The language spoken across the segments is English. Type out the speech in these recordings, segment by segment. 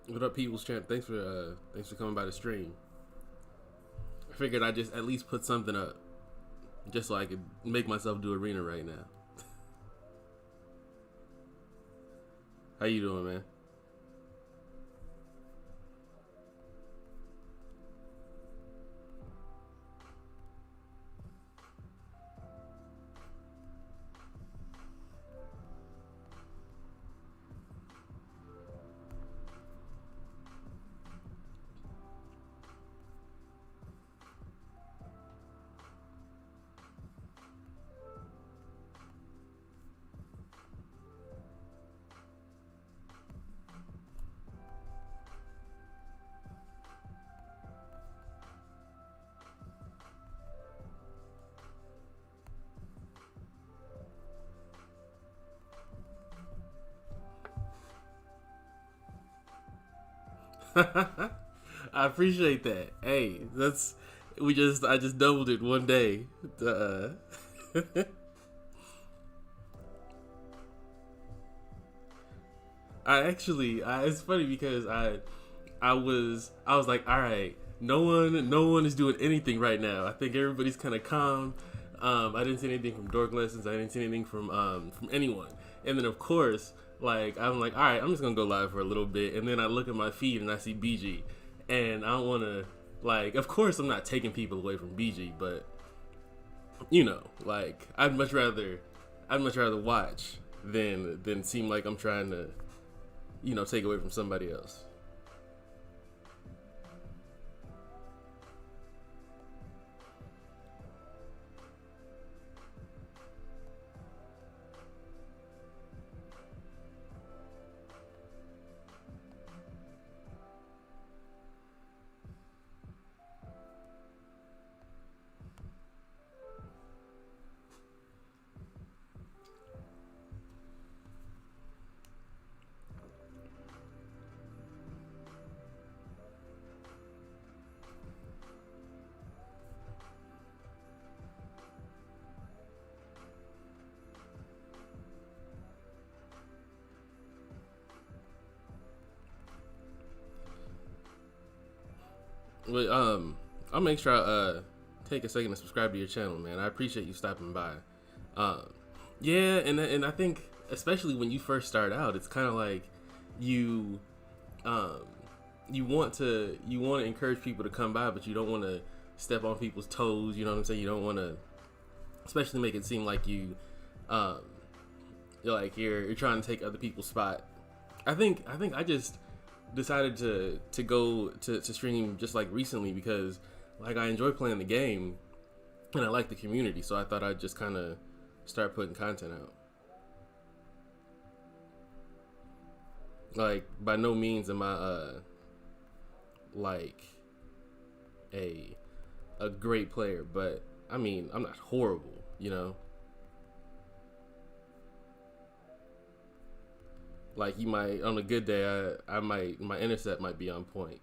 What up, people's champ? Thanks for coming by the stream. I figured I'd just at least put something up, just so I could make myself do arena right now. How you doing, man? I appreciate that. Hey, I just doubled it one day. It's funny because I was like, all right, no one is doing anything right now. I think everybody's kind of calm. I didn't see anything from Dork Lessons. I didn't see anything from anyone. And then of course, like I'm like, all right, I'm just gonna go live for a little bit. And then I look at my feed and I see BG, and I don't want to like. Of course, I'm not taking people away from BG, but like I'd much rather watch than seem like I'm trying to take away from somebody else. But I'll make sure I take a second to subscribe to your channel, man. I appreciate you stopping by. Um, yeah, and I think especially when you first start out, it's kind of like you um, you want to encourage people to come by, but you don't want to step on people's toes. You know what I'm saying? You don't want to, especially make it seem like um, you're trying to take other people's spot. I think I just decided to go to stream just like recently because like I enjoy playing the game and I like the community, so I thought I'd just kind of start putting content out. Like by no means am I like a a great player, but I mean I'm not horrible, you know. Like you might on a good day, I might my intercept might be on point.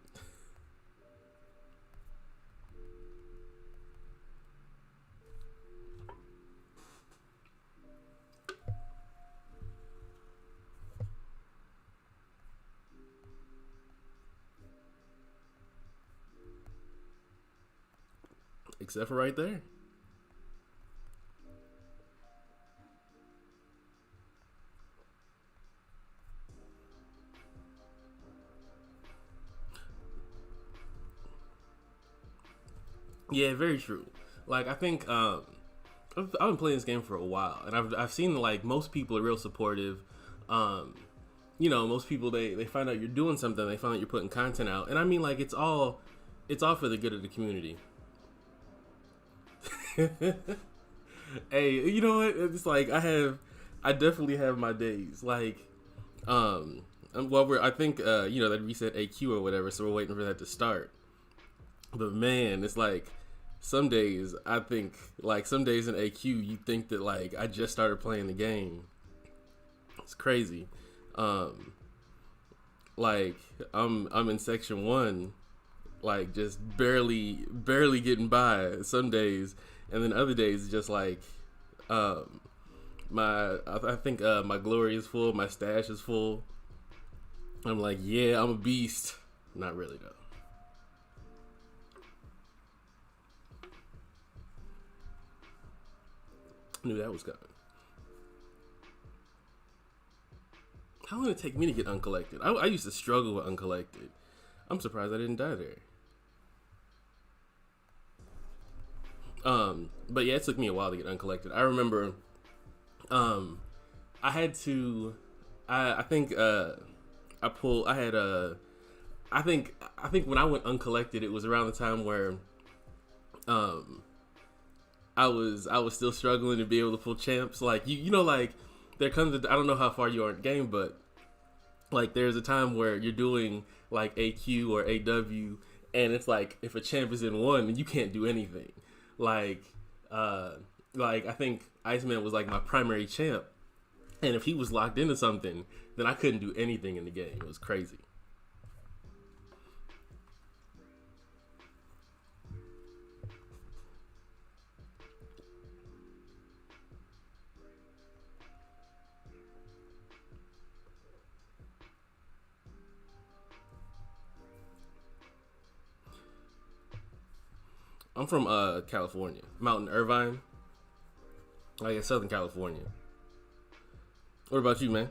Except for right there. Yeah, very true. Like I think I've been playing this game for a while, and I've seen like most people are real supportive. Um, most people they find out you're doing something, they find out you're putting content out, and I mean like it's all for the good of the community. Hey, you know what? It's like I definitely have my days. Like, well, I think that reset AQ or whatever, so we're waiting for that to start. But man, it's like some days I think like some days in AQ you think that like I just started playing the game. It's crazy. Um, like I'm in section one, like just barely getting by some days, and then other days just like um I think my glory is full, my stash is full. I'm like, yeah, I'm a beast. Not really though. Knew that was coming. How long did it take me to get uncollected? I used to struggle with uncollected. I'm surprised I didn't die there. But yeah, it took me a while to get uncollected. I remember, I had to, I think, I pulled, I had I think when I went uncollected, it was around the time where, um, I was still struggling to be able to pull champs. Like you know, like there comes, I don't know how far you are in the game, but like there's a time where you're doing like AQ or AW, and it's like if a champ is in one, you can't do anything. Like, like I think Iceman was like my primary champ, and if he was locked into something, then I couldn't do anything in the game. It was crazy. I'm from California, Mountain Irvine, like in Southern California. What about you, man?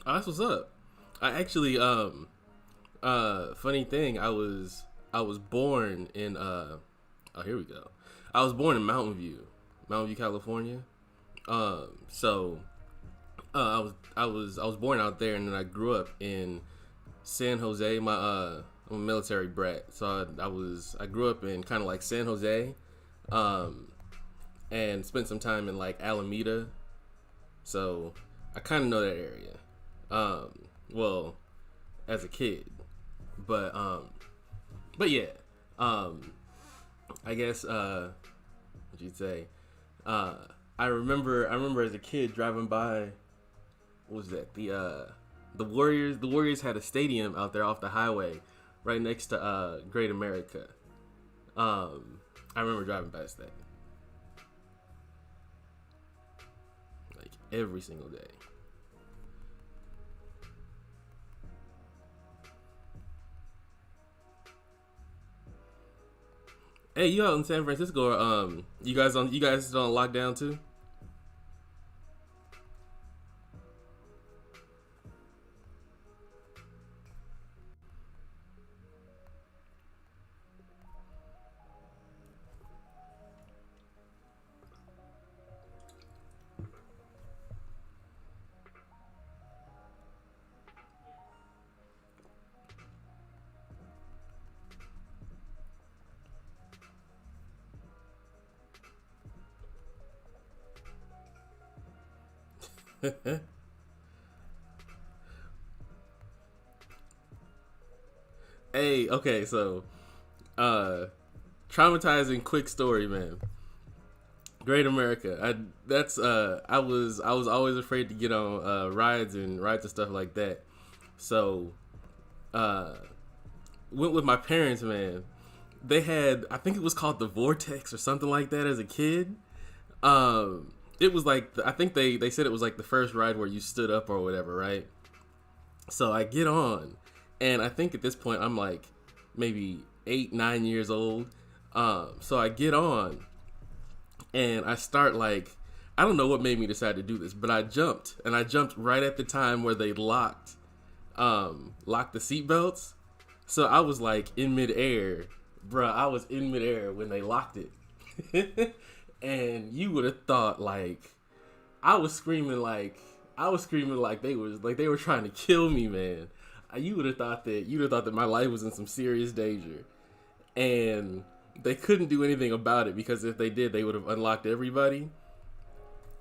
Oh, that's what's up. I actually, funny thing, I was born in, oh, here we go. I was born in Mountain View, California. So, I was born out there, and then I grew up in San Jose. I'm a military brat, so I grew up in kind of like San Jose, um, and spent some time in like Alameda. So I kind of know that area. Well, as a kid, but yeah, um, I guess what you'd say. Uh, I remember as a kid driving by. What was that? The Warriors. The Warriors had a stadium out there off the highway, right next to Great America. I remember driving past that like every single day. Hey, you out in San Francisco? Or, you guys on lockdown too? Hey, okay, so uh, traumatizing quick story, man. Great America. I was always afraid to get on rides and stuff like that. So uh, went with my parents, man. They had, I think it was called the Vortex or something like that as a kid. It was like, I think they said it was like the first ride where you stood up or whatever, right? So I get on, and I think at this point I'm like maybe 8, 9 years old. So I get on, and I start like, I don't know what made me decide to do this, but I jumped, and I jumped right at the time where they locked the seatbelts. So I was like in midair, bruh. I was in midair when they locked it, and you would have thought like I was screaming like they were trying to kill me, man. You would have thought that my life was in some serious danger, and they couldn't do anything about it because if they did, they would have unlocked everybody.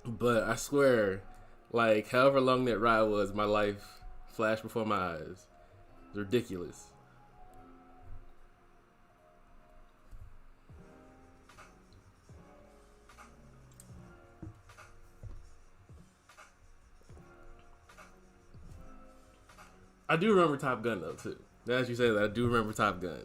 But I swear, like however long that ride was, my life flashed before my eyes. It's ridiculous. I do remember Top Gun though too. As you say that, I do remember Top Gun.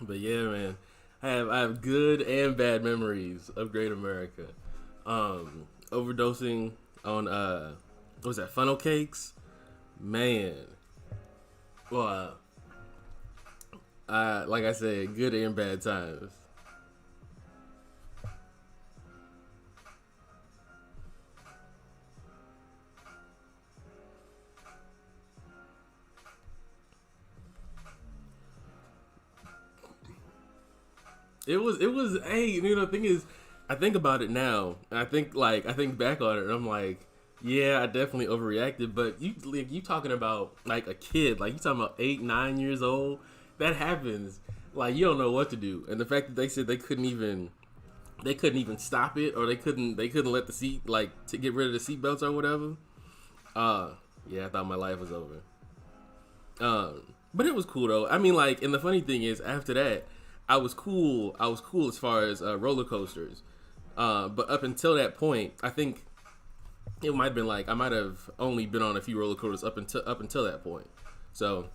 But yeah, man, I have good and bad memories of Great America. Overdosing on what was that, funnel cakes? Man, well, like I said, good and bad times. It was. Hey, the thing is, I think about it now, and I think back on it, and I'm like, yeah, I definitely overreacted. But you talking about like a kid, like you talking about 8, 9 years old. That happens. Like you don't know what to do, and the fact that they said they couldn't even stop it, or they couldn't let the seat like to get rid of the seatbelts or whatever. Yeah, I thought my life was over. But it was cool though. I mean, like, and the funny thing is, after that, I was cool. I was cool as far as roller coasters. But up until that point, I think it might have been like I might have only been on a few roller coasters up until that point. So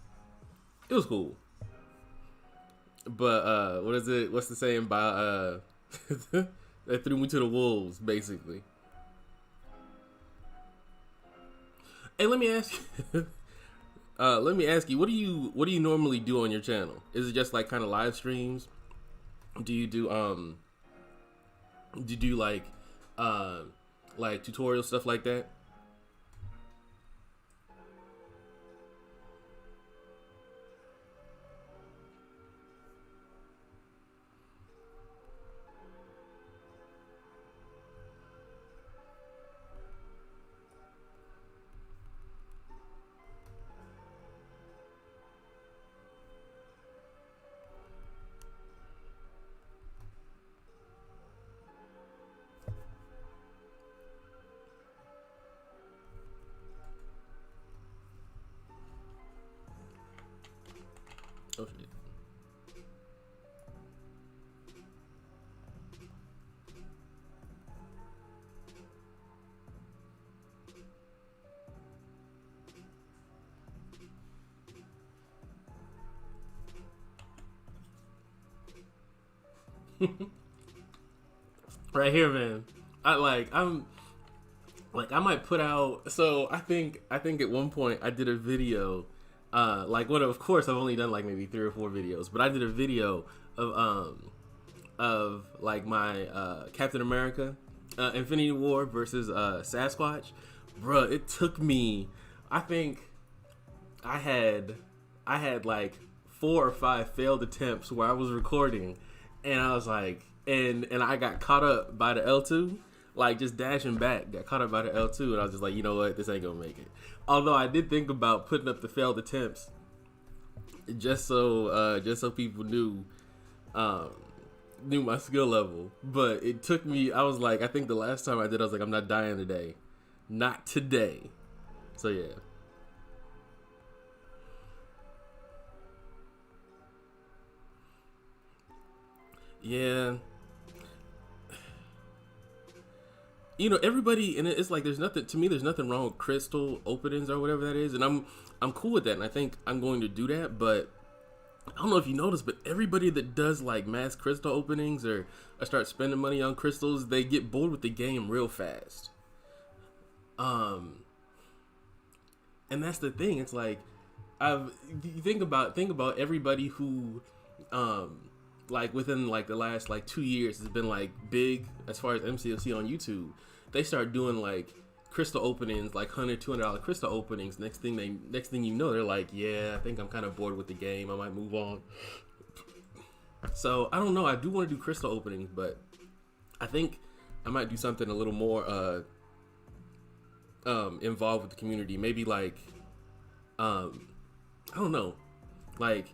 it was cool. But what is it? What's the saying about that threw me to the wolves, basically? Hey, let me ask you. Let me ask you, what do you normally do on your channel? Is it just like kind of live streams? Do you do like tutorial stuff like that? Oh shit. Right here, man. I might put out. So I think at one point I did a video. Of course I've only done like maybe 3 or 4 videos, but I did a video of like my Captain America Infinity War versus Sasquatch. Bruh, it took me. I think I had like 4 or 5 failed attempts where I was recording, and I was like, and I got caught up by the L2, like just dashing back, got caught up by the L2, and I was just like, you know what, this ain't gonna make it. Although I did think about putting up the failed attempts, just so people knew my skill level. But it took me. I was like, I think the last time I did, I was like, I'm not dying today, not today. So yeah. Yeah, everybody, and it's like there's nothing to me. There's nothing wrong with crystal openings or whatever that is, and I'm cool with that, and I think I'm going to do that. But I don't know if you noticed, but everybody that does like mass crystal openings or start spending money on crystals, they get bored with the game real fast. Um, and that's the thing. It's like I've you think about everybody who like within like the last like 2 years has been like big as far as MCOC on YouTube. They start doing like crystal openings, like $100, $200 crystal openings. Next thing you know, they're like, yeah, I think I'm kind of bored with the game. I might move on. So I don't know. I do want to do crystal openings, but I think I might do something a little more involved with the community. Maybe like I don't know, like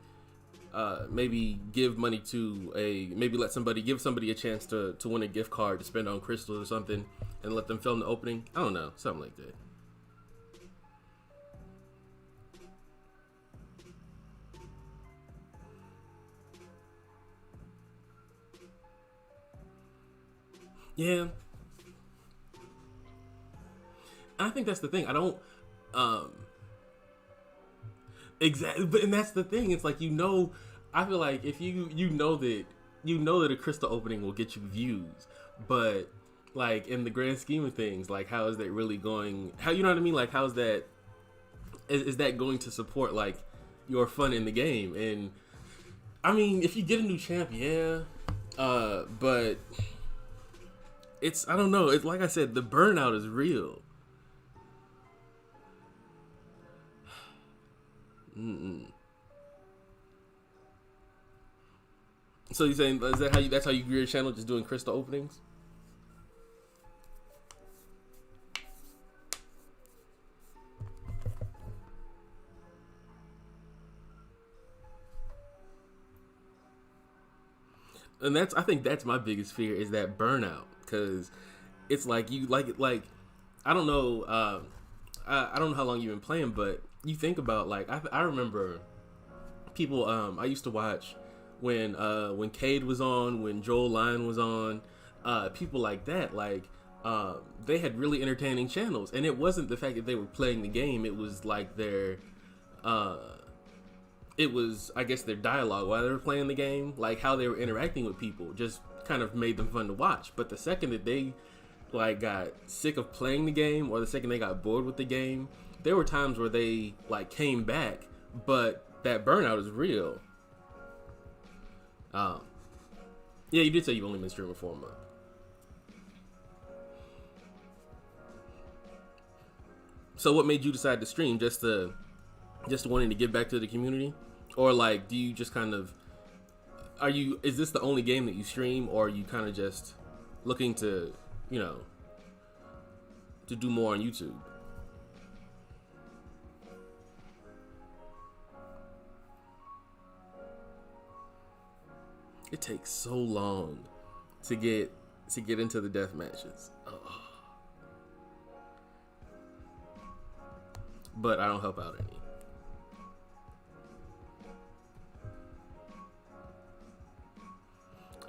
maybe give money to maybe give somebody a chance to win a gift card to spend on crystals or something, and let them film the opening. I don't know, something like that. Yeah, I think that's the thing. I don't exactly, but and that's the thing. It's like, I feel like if you know that a crystal opening will get you views, but like in the grand scheme of things, like how is that really going? How, you know what I mean? Like how is that? Is that going to support like your fun in the game? And I mean, if you get a new champ, yeah, but I don't know. It's like I said, the burnout is real. Mm-mm. So you saying that's how you grew your channel, just doing crystal openings? And I think that's my biggest fear, is that burnout, because it's like I don't know, I don't know how long you've been playing, but you think about like I remember people I used to watch when Cade was on, when Joel Lyon was on, people like that, like they had really entertaining channels, and it wasn't the fact that they were playing the game, it was like uh it was, I guess, their dialogue while they were playing the game, like how they were interacting with people, just kind of made them fun to watch. But the second that they like got sick of playing the game, or the second they got bored with the game, there were times where they like came back, but that burnout is real. Yeah, you did say you've only been streaming for a month. So what made you decide to stream? Just wanting to give back to the community? Or like, do you just kind of, is this the only game that you stream, or are you kind of just looking to, to do more on YouTube? It takes so long to get into the death matches. Oh. But I don't help out any.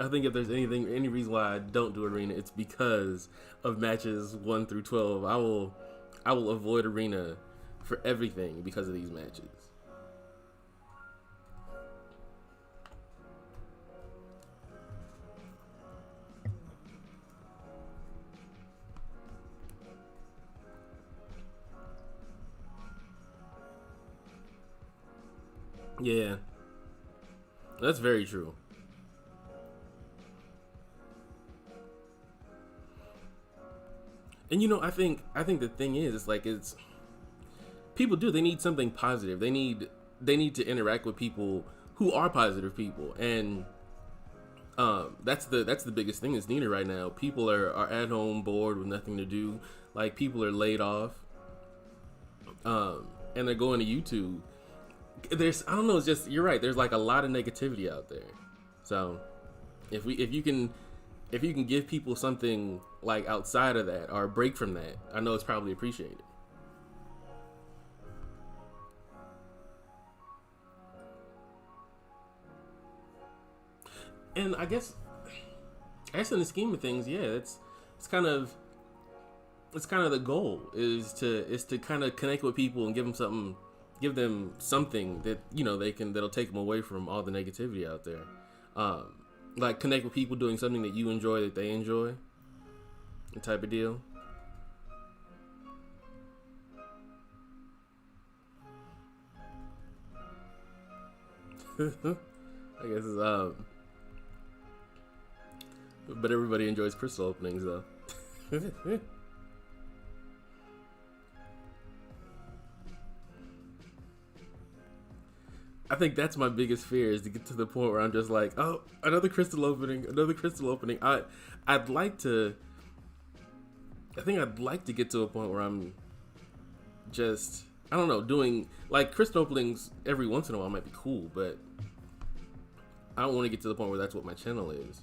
I think if there's any reason why I don't do arena, it's because of matches 1 through 12. I will avoid arena for everything because of these matches. Yeah, that's very true. And I think the thing is, it's like, people they need something positive. They need to interact with people who are positive people, and that's the biggest thing that's needed right now. People are at home bored with nothing to do. Like, people are laid off, and they're going to YouTube. I don't know, it's just, you're right, there's like a lot of negativity out there. So if you can give people something like outside of that, or a break from that, I know it's probably appreciated. And I guess in the scheme of things, yeah, it's kind of the goal, is to kind of connect with people and give them something that that'll take them away from all the negativity out there. Like, connect with people doing something that you enjoy, that they enjoy, the type of deal. I guess it's but everybody enjoys crystal openings though. I think that's my biggest fear, is to get to the point where I'm just like, oh, another crystal opening, another crystal opening. I'd like to. I think I'd like to get to a point where I'm just, I don't know, doing like crystal openings every once in a while might be cool, but I don't want to get to the point where that's what my channel is.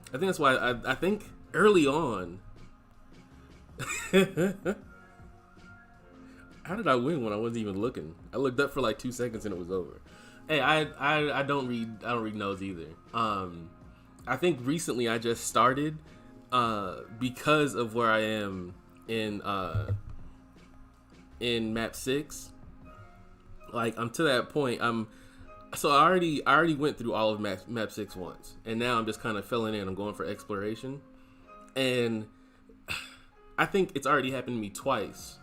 I think that's why I think early on. How did I win when I wasn't even looking? I looked up for like 2 seconds and it was over. Hey, I don't read notes either. I think recently I just started because of where I am in map 6. Like, I'm to that point. So I already went through all of map 6 once, and now I'm just kind of filling in. I'm going for exploration, and I think it's already happened to me twice,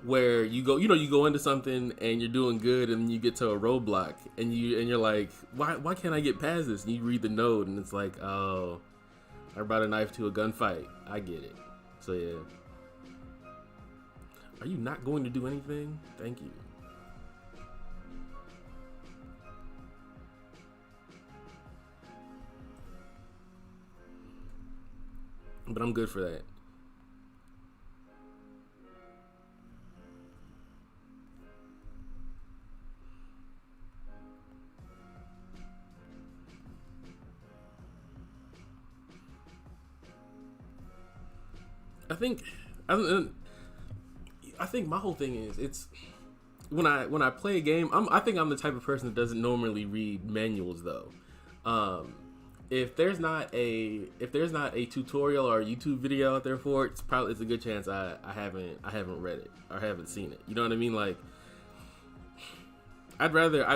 where you go into something and you're doing good, and you get to a roadblock, and you're like, why can't I get past this? And you read the note, and it's like, oh, I brought a knife to a gunfight. I get it. So yeah. Are you not going to do anything? Thank you. But I'm good for that. I think my whole thing is, it's when I play a game, I think I'm the type of person that doesn't normally read manuals though. If there's not a tutorial or a YouTube video out there for it, it's a good chance I haven't read it or haven't seen it. You know what I mean? Like, I'd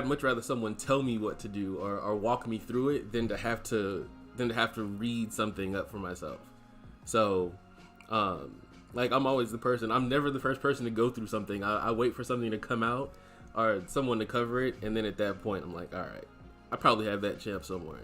much rather someone tell me what to do or walk me through it than to have to read something up for myself. So, like, I'm always the person. I'm never the first person to go through something. I wait for something to come out or someone to cover it, and then at that point, I'm like, all right, I probably have that champ somewhere.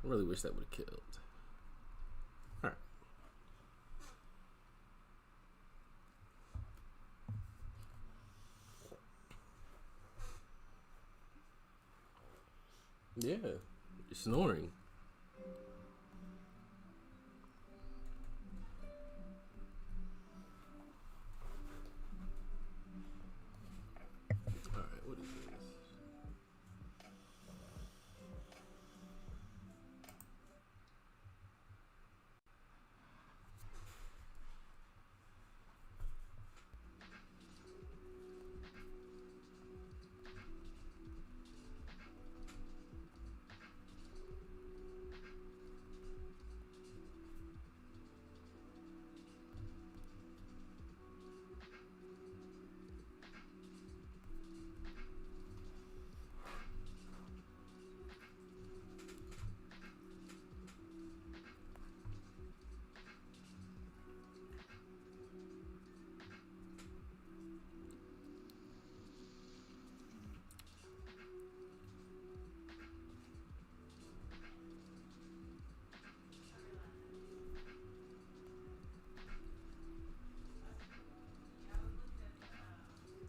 I really wish that would have killed. All right. Yeah, you're snoring. All right, what is this?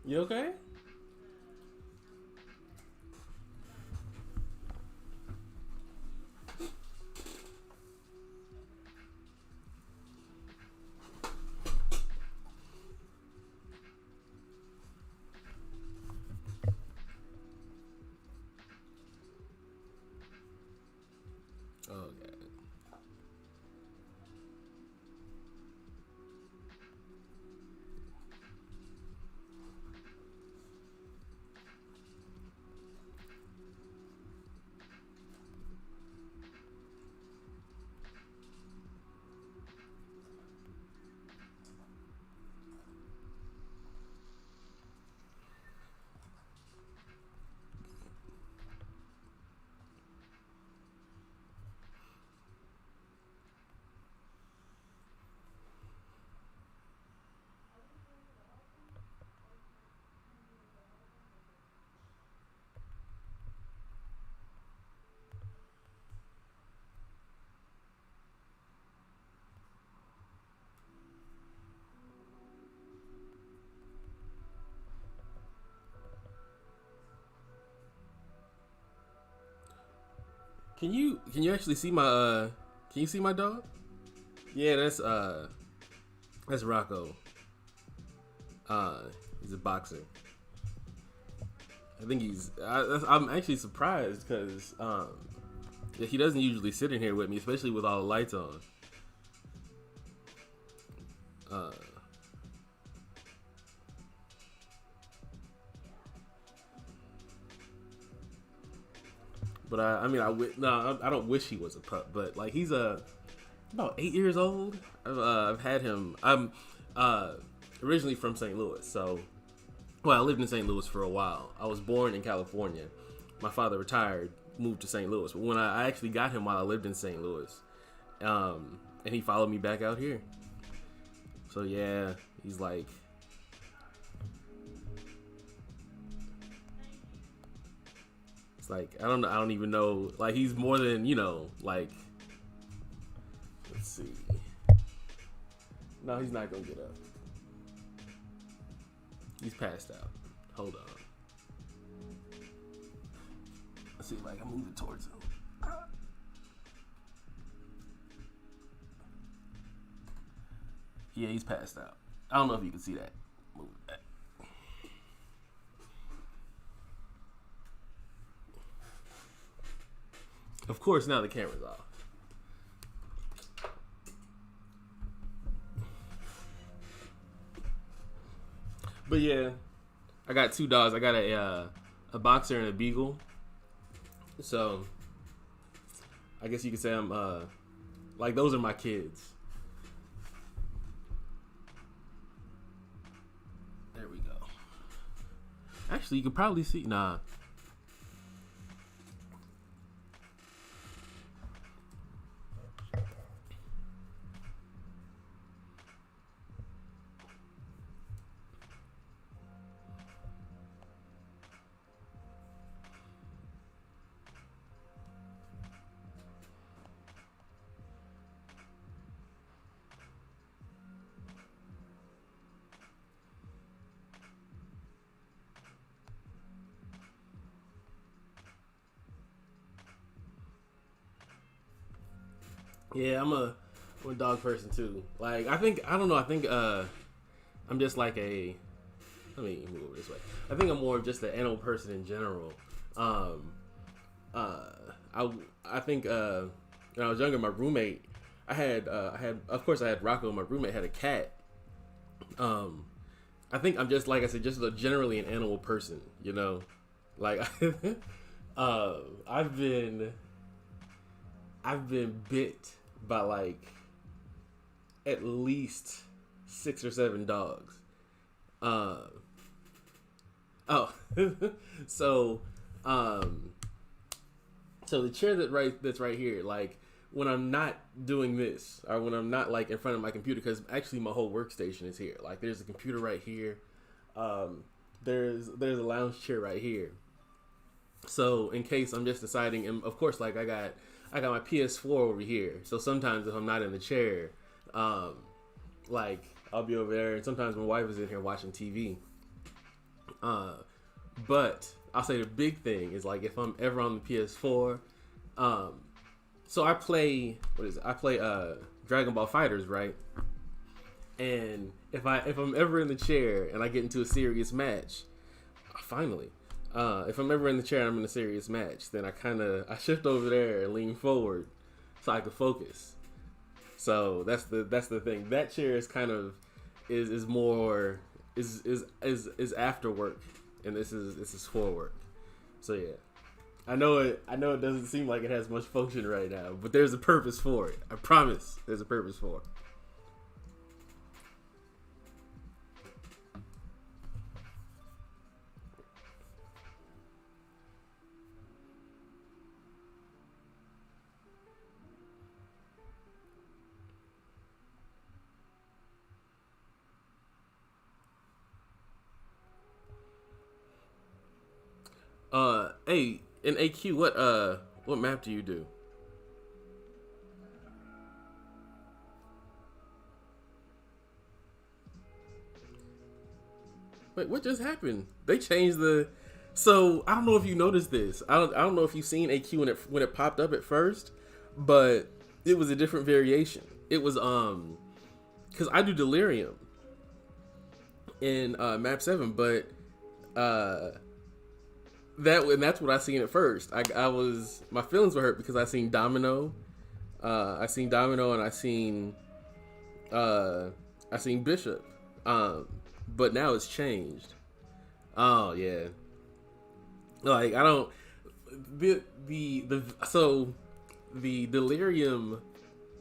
You okay? Oh god. Can you actually see my can you see my dog? Yeah, that's Rocco. He's a boxer. I think I'm actually surprised because yeah, he doesn't usually sit in here with me, especially with all the lights on. Uh, but no, I don't wish he was a pup, but like he's about 8 years old. I've had him. I'm originally from St. Louis, so well, I lived in St. Louis for a while. I was born in California. My father retired, moved to St. Louis, but when I actually got him while I lived in St. Louis, and he followed me back out here. So yeah, he's like, it's like I don't even know. Like he's more than like. Let's see. No, he's not gonna get up. He's passed out. Hold on. Let's see if I can move it towards him. Yeah, he's passed out. I don't know if you can see that. Move it back. Of course, now the camera's off. But yeah, I got two dogs. I got a boxer and a beagle. So I guess you could say I'm like those are my kids. There we go. Actually, you can probably see. Nah. Yeah, I'm a dog person too. Like I don't know. I think I'm just like a. Let me move over this way. I think I'm more of just an animal person in general. Um, uh, I I think when I was younger, my roommate, of course I had Rocco. My roommate had a cat. Um, I think I'm just like I said, just generally an animal person. Like uh, I've been I've been bit by like at least 6 or 7 dogs. Uh, oh, so um, so the chair that's right here, like when I'm not doing this or when I'm not like in front of my computer, because actually my whole workstation is here. Like there's a computer right here. Um, there's a lounge chair right here. So in case I'm just deciding, and of course, like I got my PS4 over here. So sometimes if I'm not in the chair, um, like I'll be over there, and sometimes my wife is in here watching TV. Uh, but I'll say the big thing is like if I'm ever on the PS4, um, so I play what is it? I play Dragon Ball Fighters, right? And if I'm ever in the chair and I get into a serious match, finally, if I'm ever in the chair and I'm in a serious match, then I shift over there and lean forward so I can focus. So that's the thing. That chair is kind of is more is after work, and this is for work. So yeah, I know it doesn't seem like it has much function right now, but there's a purpose for it. I promise, there's a purpose for it. Hey, in AQ, what map do you do? Wait, what just happened? They changed the. So I don't know if you noticed this. I don't know if you've seen AQ when it popped up at first, but it was a different variation. It was because I do Delirium in map 7, but uh that's what I seen at first. I was my feelings were hurt because I seen Domino and uh I seen Bishop. But now it's changed. Oh yeah. Like I don't the so the Delirium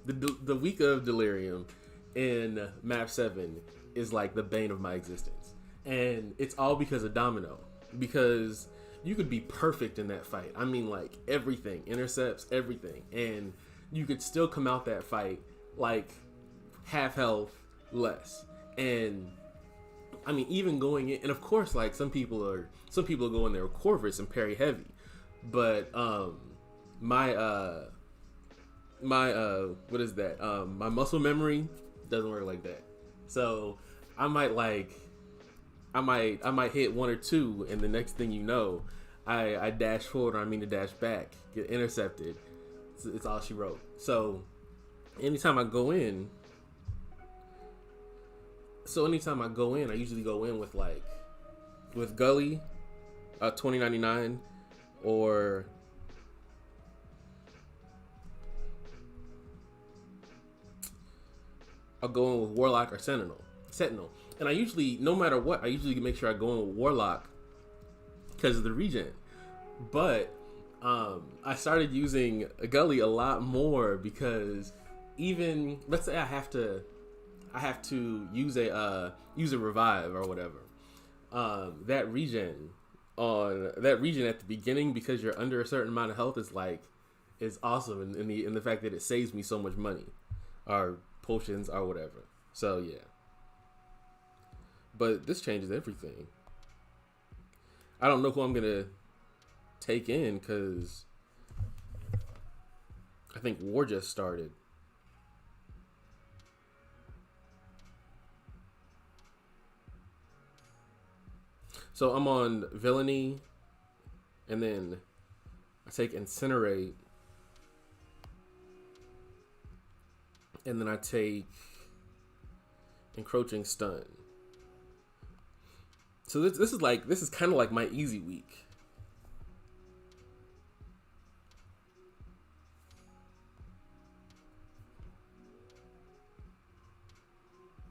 the week of Delirium in map 7 is like the bane of my existence. And it's all because of Domino. Because you could be perfect in that fight. I mean, like everything, intercepts, everything, and you could still come out that fight like half health less. And I mean, even going in, and of course, like some people are going there with Corvus and parry heavy, but my what is that? My muscle memory doesn't work like that. So I might like I might hit one or two, and the next thing you know, I dash forward, or I mean to dash back, get intercepted. It's all she wrote. So anytime I go in, I usually go in with Gully, 2099, or I'll go in with Warlock or Sentinel. And I usually, no matter what, I usually make sure I go in with Warlock because of the regen. But I started using Gully a lot more because even let's say I have to use a revive or whatever. That regen at the beginning, because you're under a certain amount of health, is awesome in the fact that it saves me so much money or potions or whatever. So yeah. But this changes everything. I don't know who I'm gonna take in because I think war just started. So I'm on Villainy, and then I take Incinerate, and then I take Encroaching Stun. So this is kind of like my easy week.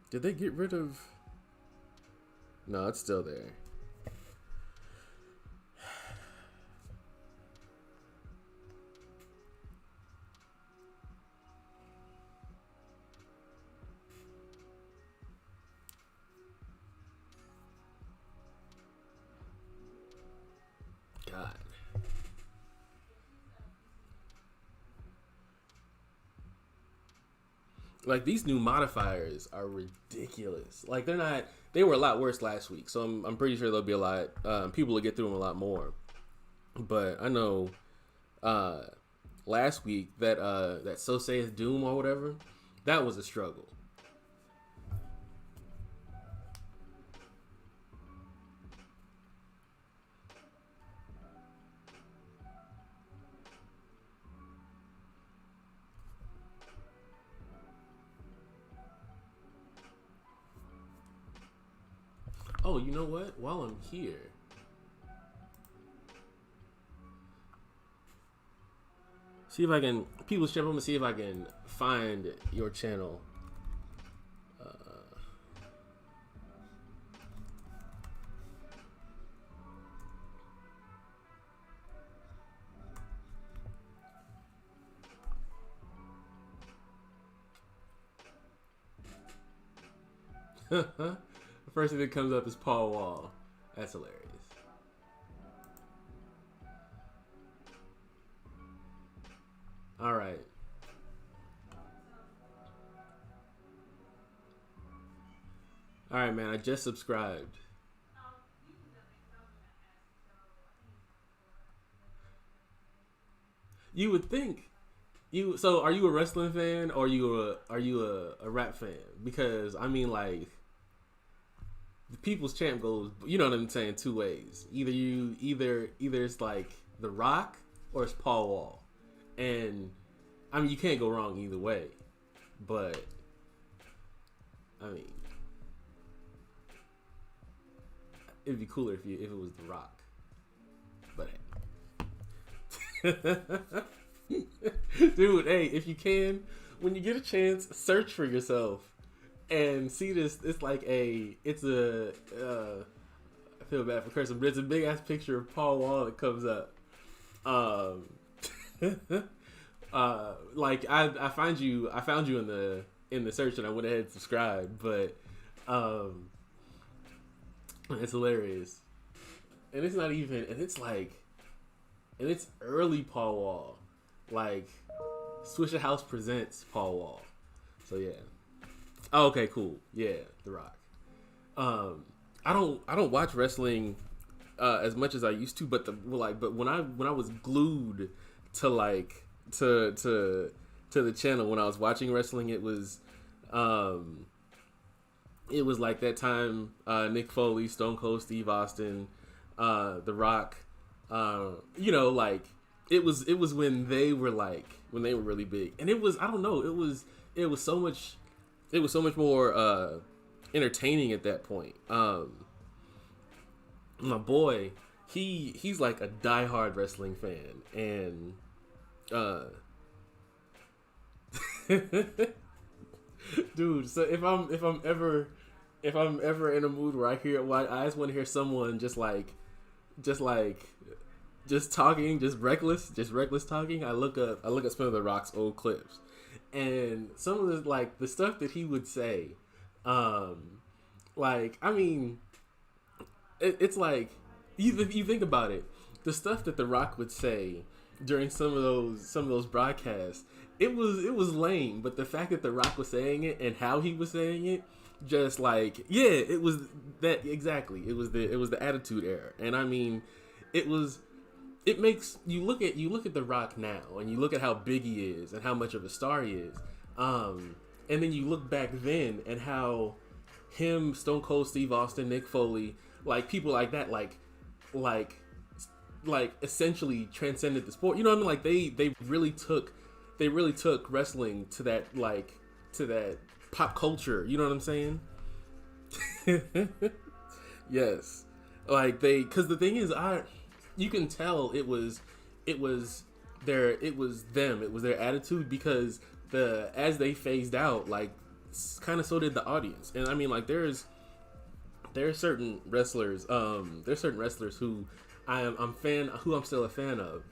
Did they get rid of? No, it's still there. God. Like these new modifiers are ridiculous. Like they were a lot worse last week, so I'm pretty sure there'll be a lot people will get through them a lot more. But I know last week that So Saith Doom or whatever, that was a struggle. Oh, you know what? While I'm here, see if I can, people's channel. I'm gonna see if I can find your channel. The first thing that comes up is Paul Wall. That's hilarious. All right. All right, man. I just subscribed. You would think you. So, are you a wrestling fan or are you a rap fan? Because I mean, like, the People's Champ goes. You know what I'm saying? Two ways. Either it's like The Rock or it's Paul Wall, and I mean you can't go wrong either way. But I mean, it'd be cooler if it was The Rock. But hey. Dude, hey, if you can, when you get a chance, search for yourself and see this. It's like I feel bad for cursing, but it's a big ass picture of Paul Wall that comes up. Like I found you in the search and I went ahead and subscribed, but it's hilarious. And it's not even, and it's early Paul Wall. Like, Swisher House presents Paul Wall. So yeah. Oh, okay, cool. Yeah, The Rock. I don't watch wrestling as much as I used to, but when I was glued to to the channel when I was watching wrestling, it was like that time Nick Foley, Stone Cold Steve Austin, The Rock, like it was when they were really big, and it was, I don't know, it was so much more entertaining at that point. My boy, he's like a diehard wrestling fan, and dude, so if I'm ever in a mood where I just want to hear someone just talking, just reckless talking, I look up some of The Rock's old clips, and some of the stuff that he would say, I mean, it's like, you think about it, the stuff that The Rock would say during some of those broadcasts, it was lame, but the fact that The Rock was saying it and how he was saying it, just it was that exactly. It was the Attitude Era, and I mean, it makes you look at The Rock now, and you look at how big he is and how much of a star he is, and then you look back then and how him, Stone Cold Steve Austin, Nick Foley, people like that, essentially transcended the sport. You know what I mean? Like they really took wrestling to that pop culture. You know what I'm saying? Yes. Because the thing is, you can tell it was their attitude, because as they phased out, kind of so did the audience. And I mean, there's certain wrestlers who I'm still a fan of,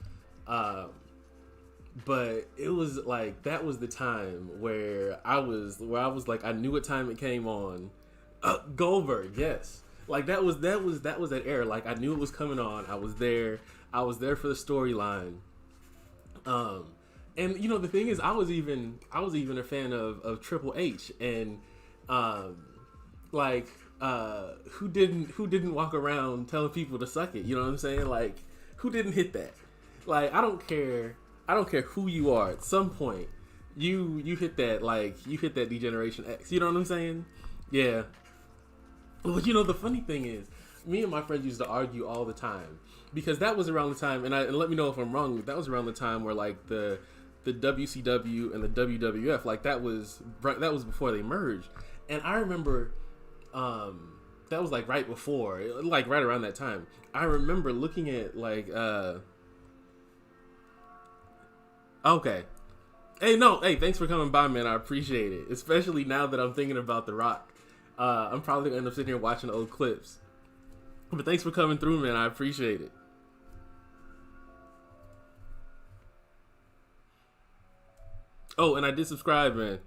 but it was that was the time where I was I knew what time it came on. Goldberg, yes, that was that era. I knew it was coming on. I was there for the storyline. And the thing is, I was even a fan of Triple H, and who didn't walk around telling people to suck it? You know what I'm saying? Who didn't hit that? I don't care who you are. At some point, you hit that. You hit that Degeneration X. You know what I'm saying? Yeah. Well, the funny thing is, me and my friends used to argue all the time, because that was around the time, and let me know if I'm wrong, that was around the time where the WCW and the WWF, that was before they merged. And I remember That was like right before, like right around that time. I remember looking at like okay. Hey, no, hey, thanks for coming by, man. I appreciate it. Especially now that I'm thinking about The Rock. I'm probably gonna end up sitting here watching old clips. But thanks for coming through, man. I appreciate it. Oh, and I did subscribe, man.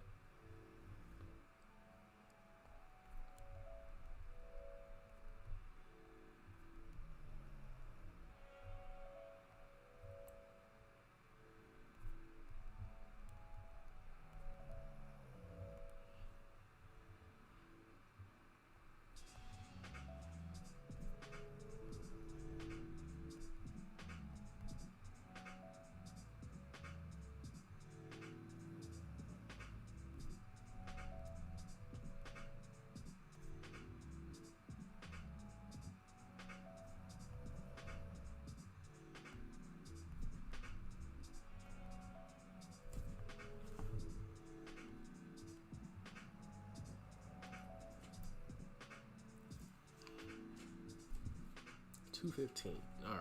$2.15. All right.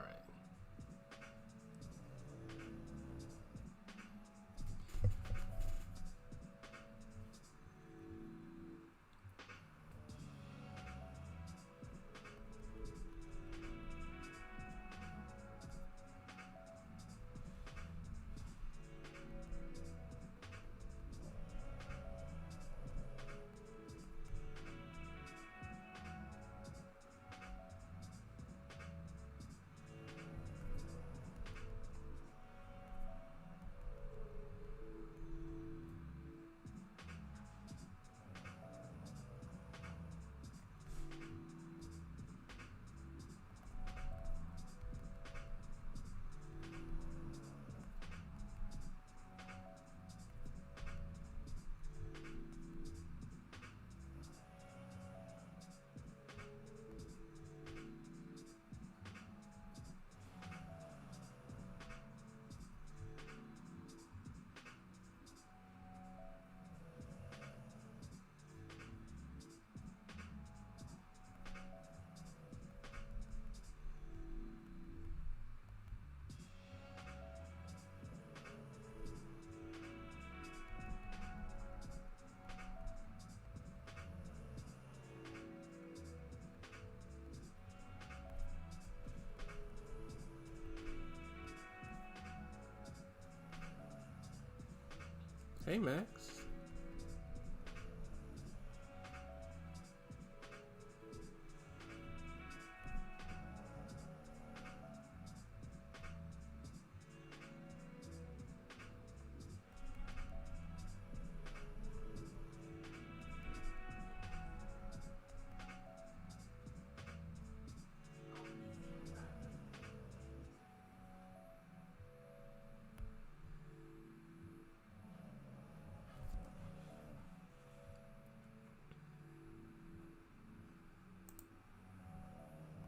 Hey, Max.